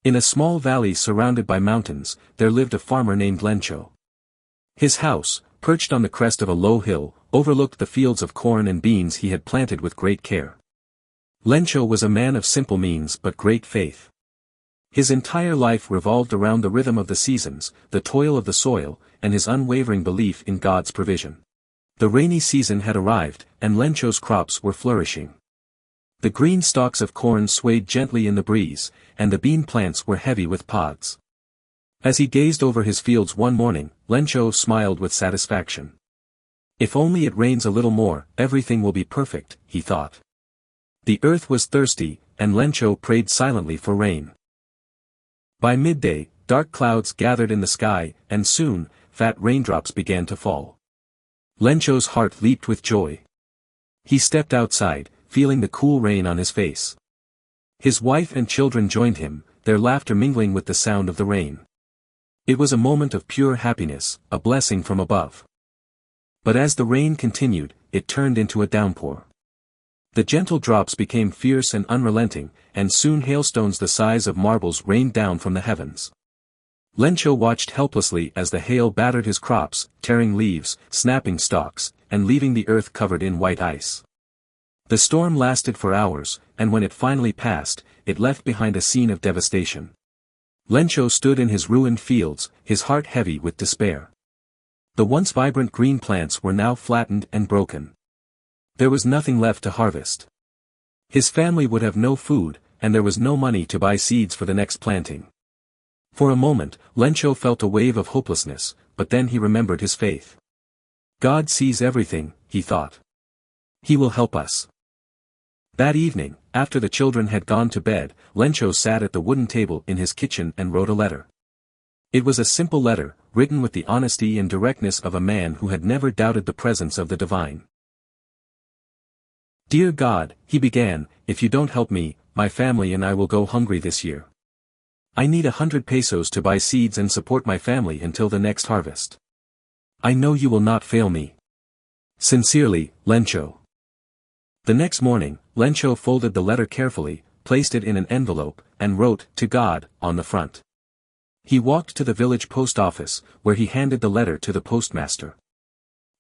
In a small valley surrounded by mountains, there lived a farmer named Lencho. His house, perched on the crest of a low hill, overlooked the fields of corn and beans he had planted with great care. Lencho was a man of simple means but great faith. His entire life revolved around the rhythm of the seasons, the toil of the soil, and his unwavering belief in God's provision. The rainy season had arrived, and Lencho's crops were flourishing. The green stalks of corn swayed gently in the breeze, and the bean plants were heavy with pods. As he gazed over his fields one morning, Lencho smiled with satisfaction. If only it rains a little more, everything will be perfect, he thought. The earth was thirsty, and Lencho prayed silently for rain. By midday, dark clouds gathered in the sky, and soon, fat raindrops began to fall. Lencho's heart leaped with joy. He stepped outside, feeling the cool rain on his face. His wife and children joined him, their laughter mingling with the sound of the rain. It was a moment of pure happiness, a blessing from above. But as the rain continued, it turned into a downpour. The gentle drops became fierce and unrelenting, and soon hailstones the size of marbles rained down from the heavens. Lencho watched helplessly as the hail battered his crops, tearing leaves, snapping stalks, and leaving the earth covered in white ice. The storm lasted for hours, and when it finally passed, it left behind a scene of devastation. Lencho stood in his ruined fields, his heart heavy with despair. The once vibrant green plants were now flattened and broken. There was nothing left to harvest. His family would have no food, and there was no money to buy seeds for the next planting. For a moment, Lencho felt a wave of hopelessness, but then he remembered his faith. God sees everything, he thought. He will help us. That evening, after the children had gone to bed, Lencho sat at the wooden table in his kitchen and wrote a letter. It was a simple letter, written with the honesty and directness of a man who had never doubted the presence of the divine. Dear God, he began, if you don't help me, my family and I will go hungry this year. I need 100 pesos to buy seeds and support my family until the next harvest. I know you will not fail me. Sincerely, Lencho. The next morning, Lencho folded the letter carefully, placed it in an envelope, and wrote, to God, on the front. He walked to the village post office, where he handed the letter to the postmaster.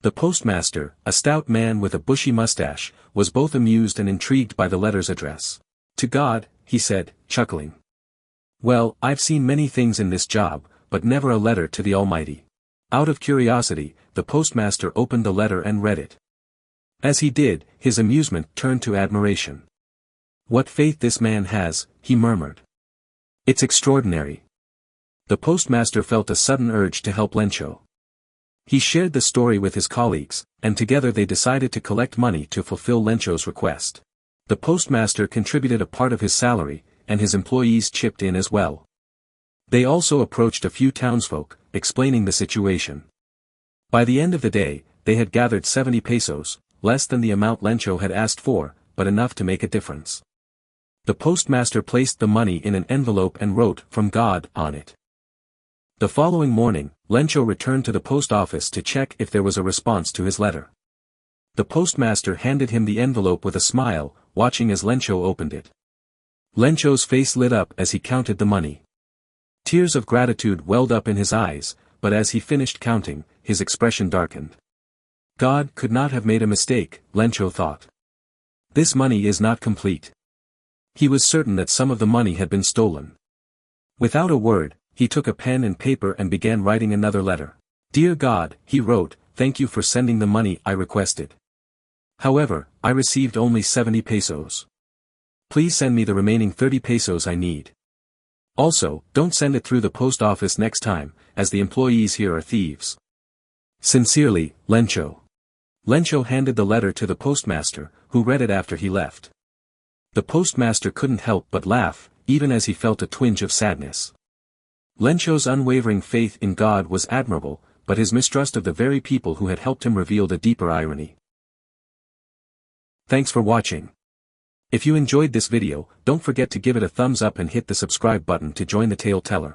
The postmaster, a stout man with a bushy mustache, was both amused and intrigued by the letter's address. To God, he said, chuckling. Well, I've seen many things in this job, but never a letter to the Almighty. Out of curiosity, the postmaster opened the letter and read it. As he did, his amusement turned to admiration. What faith this man has, he murmured. It's extraordinary. The postmaster felt a sudden urge to help Lencho. He shared the story with his colleagues, and together they decided to collect money to fulfill Lencho's request. The postmaster contributed a part of his salary, and his employees chipped in as well. They also approached a few townsfolk, explaining the situation. By the end of the day, they had gathered 70 pesos, less than the amount Lencho had asked for, but enough to make a difference. The postmaster placed the money in an envelope and wrote, from God, on it. The following morning, Lencho returned to the post office to check if there was a response to his letter. The postmaster handed him the envelope with a smile, watching as Lencho opened it. Lencho's face lit up as he counted the money. Tears of gratitude welled up in his eyes, but as he finished counting, his expression darkened. God could not have made a mistake, Lencho thought. This money is not complete. He was certain that some of the money had been stolen. Without a word, he took a pen and paper and began writing another letter. Dear God, he wrote, thank you for sending the money I requested. However, I received only 70 pesos. Please send me the remaining 30 pesos I need. Also, don't send it through the post office next time, as the employees here are thieves. Sincerely, Lencho. Lencho handed the letter to the postmaster, who read it after he left. The postmaster couldn't help but laugh, even as he felt a twinge of sadness. Lencho's unwavering faith in God was admirable, but his mistrust of the very people who had helped him revealed a deeper irony. Thanks for watching. If you enjoyed this video, don't forget to give it a thumbs up and hit the subscribe button to join the tale teller.